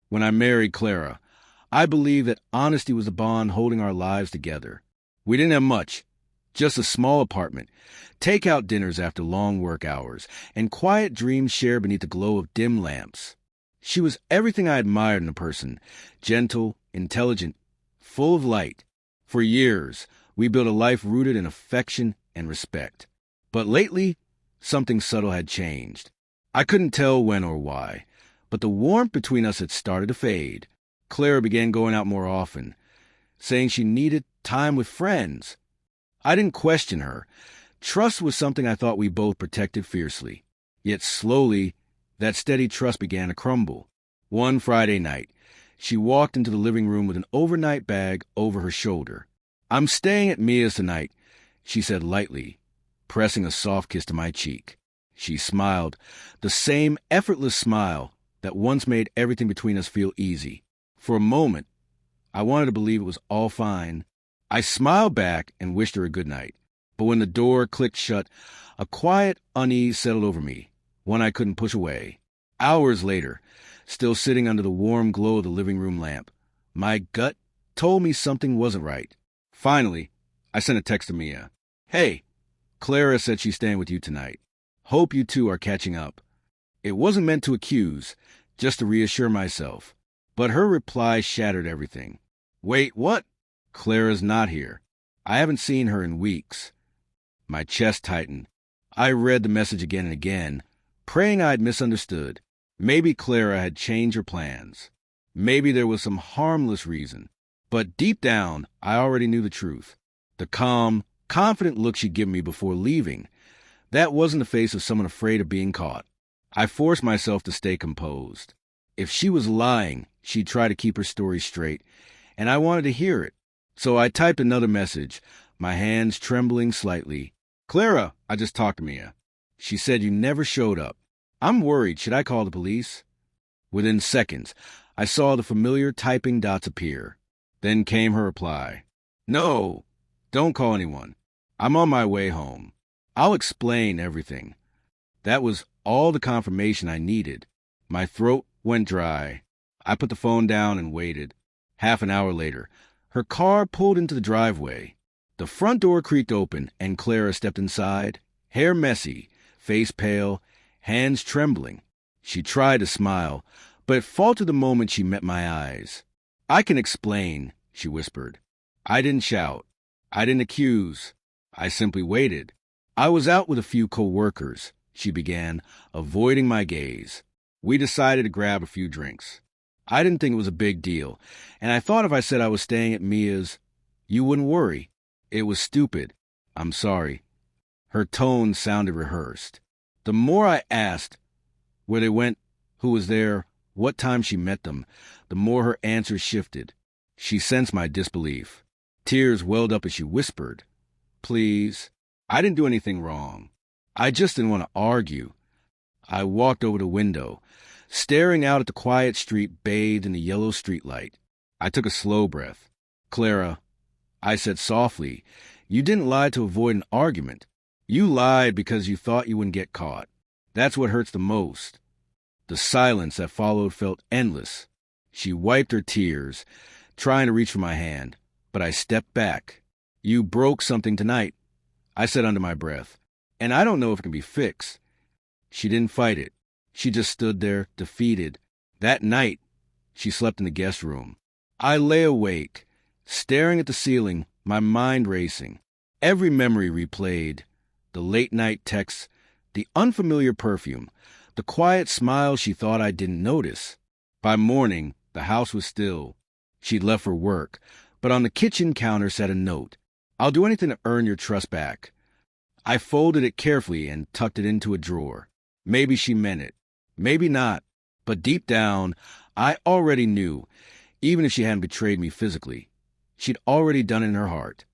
When I married Clara, I believed that honesty was the bond holding our lives together. We didn't have much, just a small apartment, takeout dinners after long work hours, and quiet dreams shared beneath the glow of dim lamps. She was everything I admired in a person, gentle, intelligent, full of light. For years, we built a life rooted in affection and respect. But lately, something subtle had changed. I couldn't tell when or why, but the warmth between us had started to fade. Clara began going out more often, saying she needed time with friends. I didn't question her. Trust was something I thought we both protected fiercely. Yet slowly, that steady trust began to crumble. One Friday night, she walked into the living room with an overnight bag over her shoulder. "I'm staying at Mia's tonight," she said lightly, pressing a soft kiss to my cheek. She smiled, the same effortless smile that once made everything between us feel easy. For a moment, I wanted to believe it was all fine. I smiled back and wished her a good night. But when the door clicked shut, a quiet unease settled over me, one I couldn't push away. Hours later, still sitting under the warm glow of the living room lamp, my gut told me something wasn't right. Finally, I sent a text to Mia. "Hey, Clara said she's staying with you tonight. Hope you two are catching up." It wasn't meant to accuse, just to reassure myself. But her reply shattered everything. "Wait, what?" "Clara's not here. I haven't seen her in weeks." My chest tightened. I read the message again and again, praying I'd misunderstood. Maybe Clara had changed her plans. Maybe there was some harmless reason. But deep down, I already knew the truth. The calm, confident look she'd given me before leaving, that wasn't the face of someone afraid of being caught. I forced myself to stay composed. If she was lying, she'd try to keep her story straight, and I wanted to hear it. So I typed another message, my hands trembling slightly. "Clara, I just talked to Mia. She said you never showed up. I'm worried. Should I call the police?" Within seconds, I saw the familiar typing dots appear. Then came her reply. "No, don't call anyone. I'm on my way home. I'll explain everything." That was all the confirmation I needed. My throat went dry. I put the phone down and waited. Half an hour later, her car pulled into the driveway. The front door creaked open, and Clara stepped inside, hair messy, face pale, hands trembling. She tried to smile, but it faltered the moment she met my eyes. "I can explain," she whispered. I didn't shout. I didn't accuse. I simply waited. "I was out with a few co-workers," she began, avoiding my gaze. "We decided to grab a few drinks. I didn't think it was a big deal, and I thought if I said I was staying at Mia's, you wouldn't worry. It was stupid. I'm sorry." Her tone sounded rehearsed. The more I asked where they went, who was there, what time she met them, the more her answers shifted. She sensed my disbelief. Tears welled up as she whispered, "Please, I didn't do anything wrong. I just didn't want to argue." I walked over the window, staring out at the quiet street bathed in the yellow streetlight. I took a slow breath. "Clara," I said softly, "you didn't lie to avoid an argument. You lied because you thought you wouldn't get caught. That's what hurts the most." The silence that followed felt endless. She wiped her tears, trying to reach for my hand, but I stepped back. "You broke something tonight," I said under my breath, "and I don't know if it can be fixed." She didn't fight it. She just stood there, defeated. That night, she slept in the guest room. I lay awake, staring at the ceiling, my mind racing. Every memory replayed. The late-night texts, the unfamiliar perfume, the quiet smile she thought I didn't notice. By morning, the house was still. She'd left for work, but on the kitchen counter sat a note. "I'll do anything to earn your trust back." I folded it carefully and tucked it into a drawer. Maybe she meant it. Maybe not. But deep down, I already knew, even if she hadn't betrayed me physically, she'd already done it in her heart.